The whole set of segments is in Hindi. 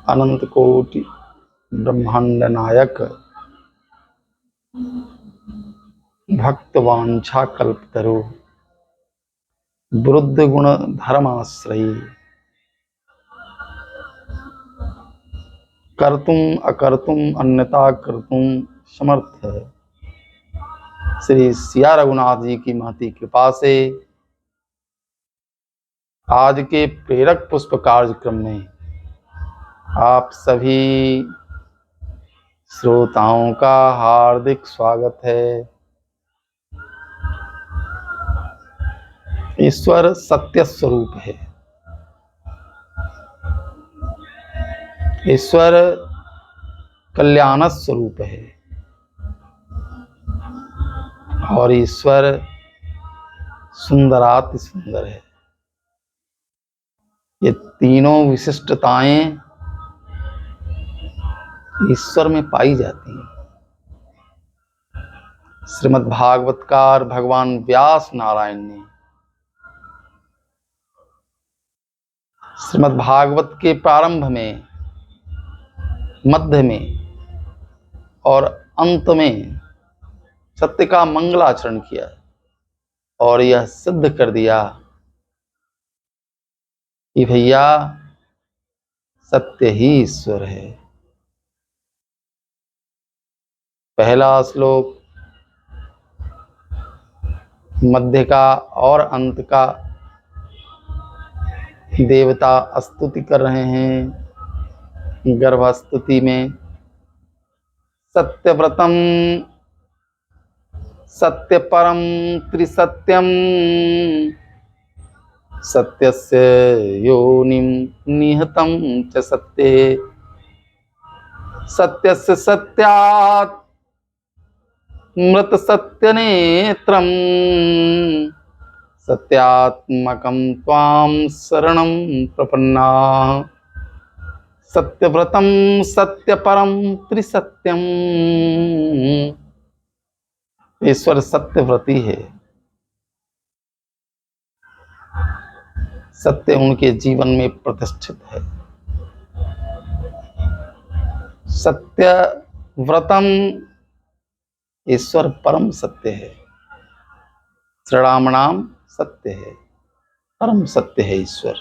अनंत कोटि ब्रह्मांड नायक भक्तवांछा कल्पतरु बुद्ध गुण धर्माश्रयी कर्तुम अकर्तुम अन्यथा कर्तुम समर्थ श्री सिया रघुनाथ जी की महती कृपा से आज के प्रेरक पुष्प कार्यक्रम में आप सभी श्रोताओं का हार्दिक स्वागत है। ईश्वर सत्य स्वरूप है। ईश्वर कल्याण स्वरूप है और ईश्वर सुंदराति सुंदर है। ये तीनों विशिष्टताएं ईश्वर में पाई जाती हैं। श्रीमद् भागवतकार भगवान व्यास नारायण ने श्रीमद् भागवत के प्रारंभ में, मध्य में और अंत में सत्य का मंगलाचरण किया और यह सिद्ध कर दिया कि भैया सत्य ही ईश्वर है। पहला श्लोक मध्य का और अंत का देवता स्तुति कर रहे हैं। गर्भस्तुति में सत्यव्रतम सत्यपरम त्रिसत्यम सत्यस्य योनिम निहतम च सत्ये सत्यस्य सत्यात् मृत सत्यनेत्रम सत्यात्मकं त्वां शरणं प्रपन्नाः सत्यव्रतम सत्यपरम त्रिसत्यम। ईश्वर सत्यव्रती है। सत्य उनके जीवन में प्रतिष्ठित है। सत्यव्रतम ईश्वर परम सत्य है। श्रीराम सत्य है, परम सत्य है ईश्वर।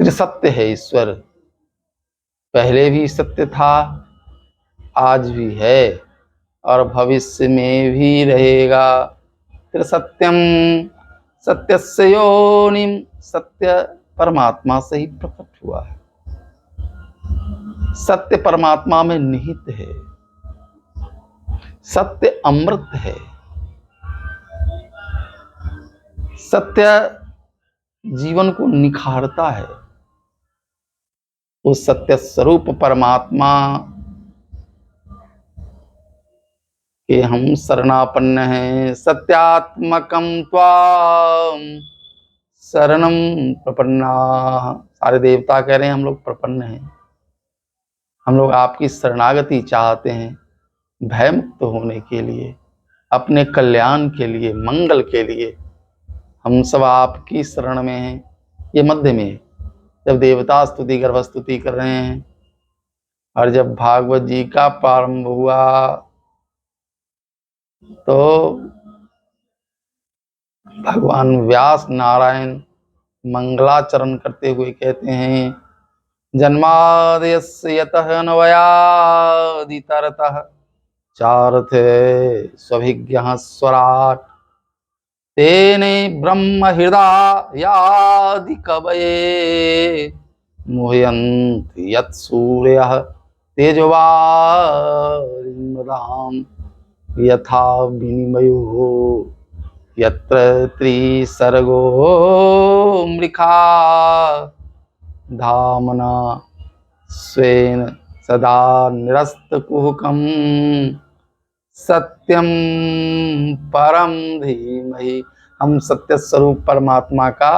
त्रिसत्य है ईश्वर। पहले भी सत्य था, आज भी है और भविष्य में भी रहेगा। त्रिसत्यम सत्यस्य योनिम, सत्य परमात्मा से ही प्रकट हुआ है। सत्य परमात्मा में निहित है। सत्य अमृत है। सत्य जीवन को निखारता है। उस सत्य स्वरूप परमात्मा के हम शरणापन्न हैं। सत्यात्मकं त्वां शरणं प्रपन्नाः। सारे देवता कह रहे हैं हम लोग प्रपन्न हैं, हम लोग आपकी शरणागति चाहते हैं। भय मुक्त होने के लिए, अपने कल्याण के लिए, मंगल के लिए हम सब आपकी शरण में हैं। ये मध्य में जब देवता स्तुति गर्भस्तुति कर रहे हैं और जब भागवत जी का प्रारंभ हुआ तो भगवान व्यास नारायण मंगलाचरण करते हुए कहते हैं, जन्माद्यस्य यतः अन्वयादितरतः चार्थे स्वभिज्ञः स्वराट् तेने ब्रह्म हृदयादि कवये मुह्यन्ति यत्सूर्यः तेजोवारिमृदाम् यथा विनिमयो यत्र त्रिसर्गो मृखा धामना स्वेन सदा निरस्तकुहकम् सत्यम परम धीमहि। हम सत्य स्वरूप परमात्मा का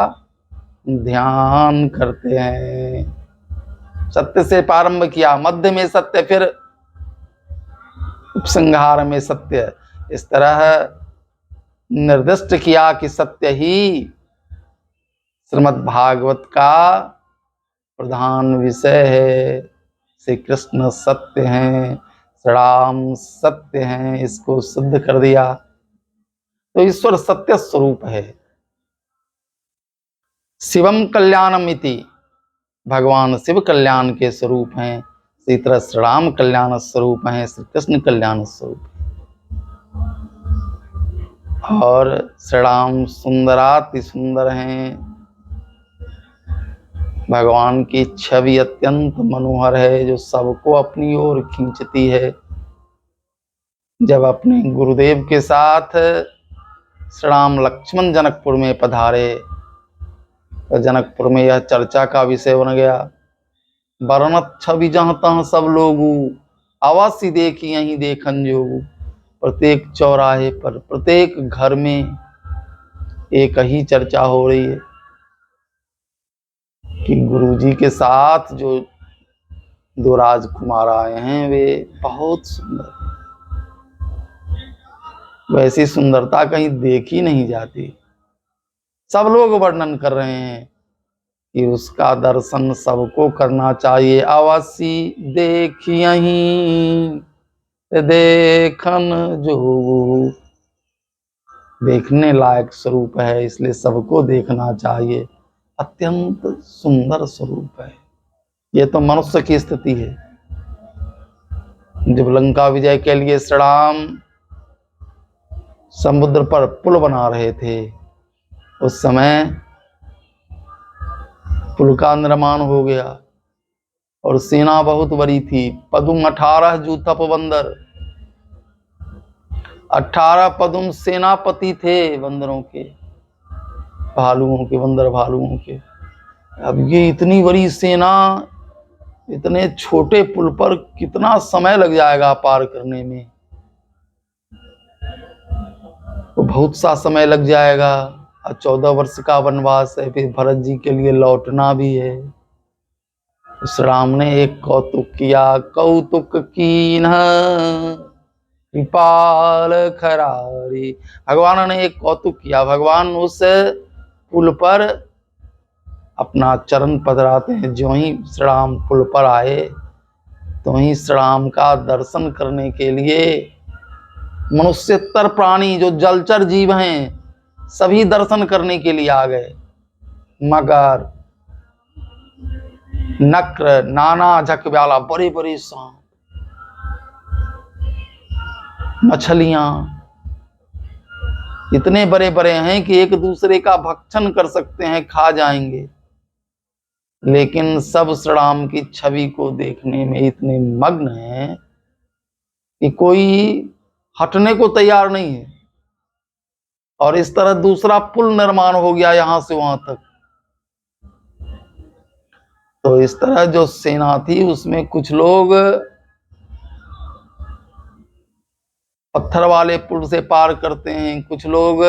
ध्यान करते हैं। सत्य से प्रारंभ किया, मध्य में सत्य, फिर उपसंहार में सत्य। इस तरह निर्दिष्ट किया कि सत्य ही श्रीमद् भागवत का प्रधान विषय है। श्री कृष्ण सत्य हैं, श्री राम सत्य हैं, इसको सिद्ध कर दिया। तो ईश्वर सत्य स्वरूप है। शिवम कल्याणम इति, भगवान शिव कल्याण के स्वरूप हैं। इसी तरह श्री राम कल्याण स्वरूप हैं, श्री कृष्ण कल्याण स्वरूप। और श्री राम सुंदराति सुंदर हैं। भगवान की छवि अत्यंत मनोहर है, जो सबको अपनी ओर खींचती है। जब अपने गुरुदेव के साथ श्री राम लक्ष्मण जनकपुर में पधारे तो जनकपुर में यह चर्चा का विषय बन गया। वर्णत छवि जहाँ तहाँ सब लोगू, आवासी देखी यहीं देखन जोगू। प्रत्येक चौराहे पर, प्रत्येक घर में एक ही चर्चा हो रही है कि गुरुजी के साथ जो दो राजकुमार आए हैं वे बहुत सुंदर, वैसी सुंदरता कहीं देखी नहीं जाती। सब लोग वर्णन कर रहे हैं कि उसका दर्शन सबको करना चाहिए। अवश्य देखियहीं देखन जो, देखने लायक स्वरूप है, इसलिए सबको देखना चाहिए। अत्यंत सुंदर स्वरूप है। ये तो मनुष्य की स्थिति है। जब लंका विजय के लिए श्री राम समुद्र पर पुल बना रहे थे, उस समय पुल का निर्माण हो गया और सेना बहुत बड़ी थी। पदुम 18 जू तप बंदर, 18 पदुम सेनापति थे बंदरों के, भालुओं के, बंदर भालुओं के। अब ये इतनी बड़ी सेना इतने छोटे पुल पर कितना समय लग जाएगा पार करने में? तो बहुत सा समय लग जाएगा। 14 वर्ष का वनवास है, फिर भरत जी के लिए लौटना भी है। श्री राम ने एक कौतुक किया, कौतुक कीन्ह कृपाल खरारी। भगवान ने एक कौतुक किया। भगवान उस पुल पर अपना चरण पधराते हैं। जो ही श्री राम पुल पर आए तो ही श्री राम का दर्शन करने के लिए मनुष्यतर प्राणी जो जलचर जीव हैं सभी दर्शन करने के लिए आ गए। मगर, नक्र, नाना झकब्याला, बड़े बड़े सांप, मछलियां इतने बड़े बड़े हैं कि एक दूसरे का भक्षण कर सकते हैं, खा जाएंगे। लेकिन सब श्री राम की छवि को देखने में इतने मग्न हैं कि कोई हटने को तैयार नहीं है। और इस तरह दूसरा पुल निर्माण हो गया यहां से वहां तक। तो इस तरह जो सेना थी उसमें कुछ लोग पत्थर वाले पुल से पार करते हैं, कुछ लोग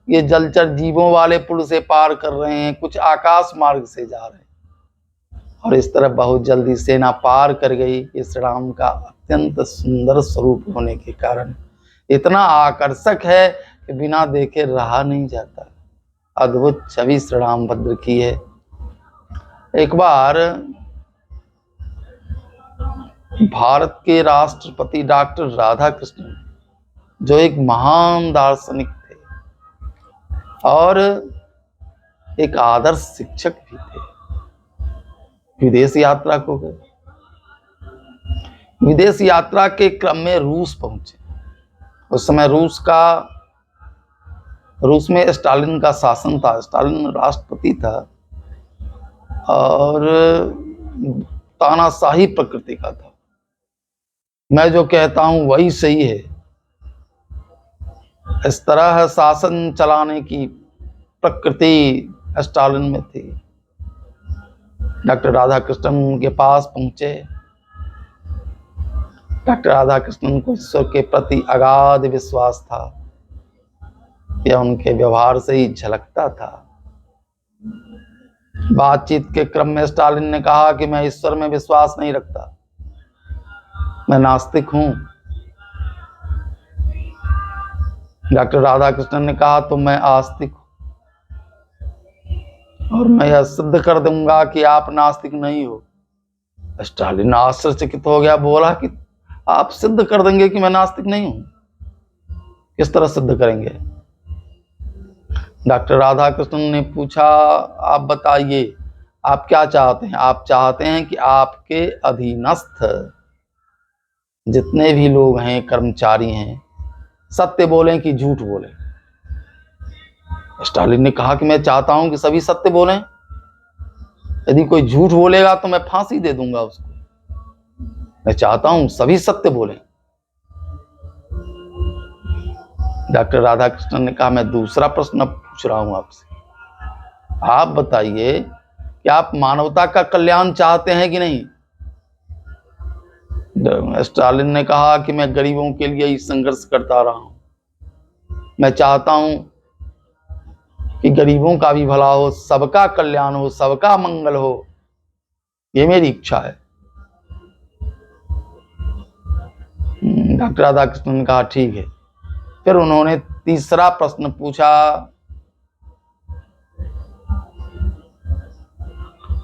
ये जलचर जीवों वाले पुल से पार कर रहे हैं, कुछ आकाश मार्ग से जा रहे हैं। और इस तरह बहुत जल्दी सेना पार कर गई। इस राम का अत्यंत सुंदर स्वरूप होने के कारण इतना आकर्षक है कि बिना देखे रहा नहीं जाता। अद्भुत छवि श्री रामभद्र की है। एक बार भारत के राष्ट्रपति डॉक्टर राधाकृष्णन, जो एक महान दार्शनिक थे और एक आदर्श शिक्षक भी थे, विदेश यात्रा को गए। विदेश यात्रा के क्रम में रूस पहुंचे। उस समय रूस में स्टालिन का शासन था। स्टालिन राष्ट्रपति था और तानाशाही प्रकृति का था। मैं जो कहता हूं वही सही है, इस तरह शासन चलाने की प्रकृति स्टालिन में थी। डॉक्टर राधाकृष्णन के पास पहुंचे। डॉक्टर राधाकृष्णन को ईश्वर के प्रति अगाध विश्वास था, यह उनके व्यवहार से ही झलकता था। बातचीत के क्रम में स्टालिन ने कहा कि मैं ईश्वर में विश्वास नहीं रखता, मैं नास्तिक हूं। डॉक्टर राधाकृष्णन ने कहा तो मैं आस्तिक हूं। और मैं यह सिद्ध कर दूंगा कि आप नास्तिक नहीं हो। स्टालिन आश्चर्यचकित हो गया, बोला कि आप सिद्ध कर देंगे कि मैं नास्तिक नहीं हूं? किस तरह सिद्ध करेंगे? डॉक्टर राधाकृष्णन ने पूछा, आप बताइए आप क्या चाहते हैं? आप चाहते हैं कि आपके अधीनस्थ जितने भी लोग हैं, कर्मचारी हैं, सत्य बोलें कि झूठ बोलें? स्टालिन ने कहा कि मैं चाहता हूं कि सभी सत्य बोलें। यदि कोई झूठ बोलेगा तो मैं फांसी दे दूंगा उसको। मैं चाहता हूं सभी सत्य बोलें। डॉक्टर राधाकृष्णन ने कहा, मैं दूसरा प्रश्न पूछ रहा हूं आपसे। आप बताइए कि आप मानवता का कल्याण चाहते हैं कि नहीं? स्टालिन ने कहा कि मैं गरीबों के लिए ही संघर्ष करता रहा हूं। मैं चाहता हूं कि गरीबों का भी भला हो, सबका कल्याण हो, सबका मंगल हो, ये मेरी इच्छा है। डॉक्टर राधाकृष्णन ने कहा, ठीक है। फिर उन्होंने तीसरा प्रश्न पूछा,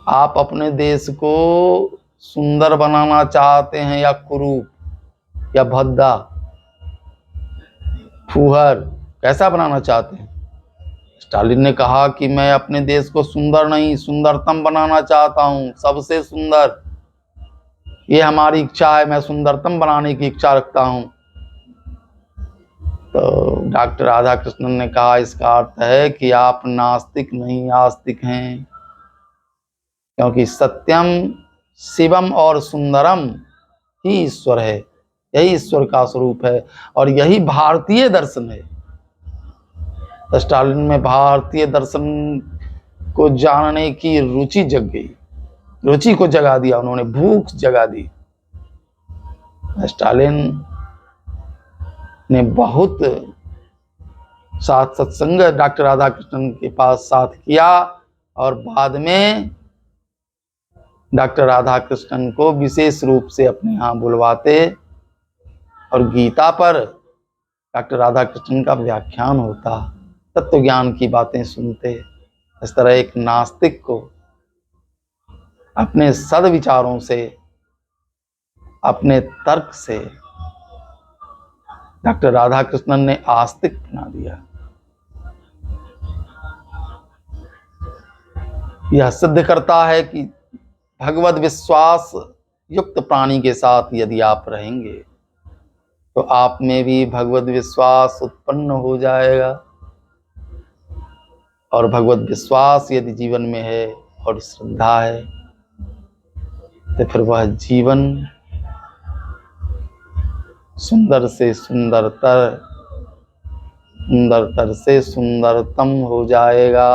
आप अपने देश को सुंदर बनाना चाहते हैं या कुरूप या भद्दा फूहर, कैसा बनाना चाहते हैं? स्टालिन ने कहा कि मैं अपने देश को सुंदर नहीं, सुंदरतम बनाना चाहता हूं, सबसे सुंदर। ये हमारी इच्छा है, मैं सुंदरतम बनाने की इच्छा रखता हूं। तो डॉक्टर राधाकृष्णन ने कहा, इसका अर्थ है कि आप नास्तिक नहीं आस्तिक हैं, क्योंकि सत्यम शिवम और सुंदरम ही ईश्वर है, यही ईश्वर का स्वरूप है और यही भारतीय दर्शन है। स्टालिन में भारतीय दर्शन को जानने की रुचि जग गई, रुचि को जगा दिया उन्होंने, भूख जगा दी। स्टालिन ने बहुत साथ सत्संग डॉक्टर राधाकृष्णन के पास साथ किया और बाद में डॉक्टर राधाकृष्णन को विशेष रूप से अपने यहाँ बुलवाते और गीता पर डॉक्टर राधाकृष्णन का व्याख्यान होता, तत्व ज्ञान की बातें सुनते। इस तरह एक नास्तिक को अपने सद्विचारों से, अपने तर्क से डॉक्टर राधाकृष्णन ने आस्तिक बना दिया। यह सिद्ध करता है कि भगवद विश्वास युक्त प्राणी के साथ यदि आप रहेंगे तो आप में भी भगवद विश्वास उत्पन्न हो जाएगा, और भगवद विश्वास यदि जीवन में है और श्रद्धा है तो फिर वह जीवन सुंदर से सुंदरतर, सुंदरतर से सुंदरतम हो जाएगा।